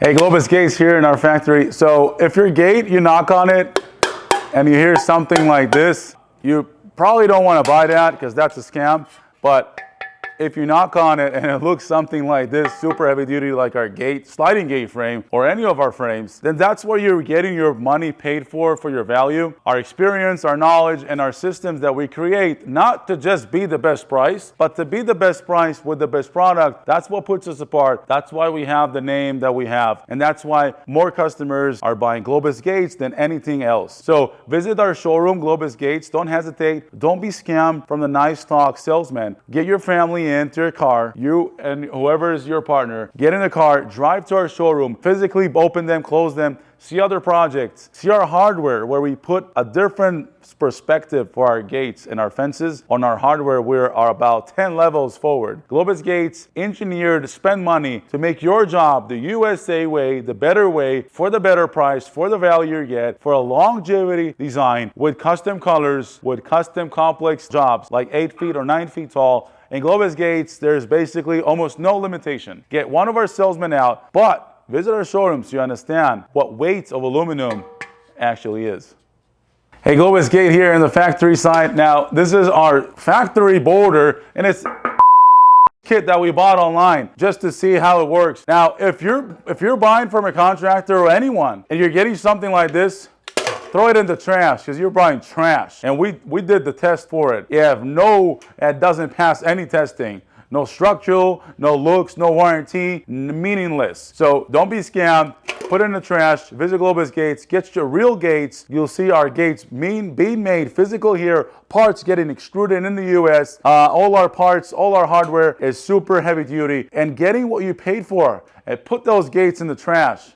Hey, Globus Gates here in our factory. So if your gate, you knock on it and you hear something like this, you probably don't want to buy that because that's a scam. But if you knock on it and it looks something like this, super heavy duty, like our gate, sliding gate frame, or any of our frames, then that's where you're getting your money paid for your value, our experience, our knowledge, and our systems that we create, not to just be the best price, but to be the best price with the best product. That's what puts us apart. That's why we have the name that we have. And that's why more customers are buying Globus Gates than anything else. So visit our showroom, Globus Gates. Don't hesitate. Don't be scammed from the nice talk salesman. Get your family into your car, you and whoever is your partner, get in the car, drive to our showroom, physically open them, close them, see other projects, see our hardware where we put a different perspective for our gates and our fences. On our hardware, we are about 10 levels forward. Globus Gates engineered to spend money to make your job the USA way, the better way, for the better price, for the value you get, for a longevity design with custom colors, with custom complex jobs like 8 feet or 9 feet tall. In Globus Gates, there's basically almost no limitation. Get one of our salesmen out, but visit our showroom so you understand what weight of aluminum actually is. Hey, Globus Gate here in the factory side. Now, this is our factory border, and it's kit that we bought online just to see how it works. Now, if you're buying from a contractor or anyone, and you're getting something like this, throw it in the trash because you're buying trash. And we did the test for it. It doesn't pass any testing. No structural, no looks, no warranty, meaningless. So don't be scammed. Put it in the trash. Visit Globus Gates. Get your real gates. You'll see our gates being made physical here. Parts getting extruded in the U.S. All our parts, all our hardware is super heavy duty. And getting what you paid for. And put those gates in the trash.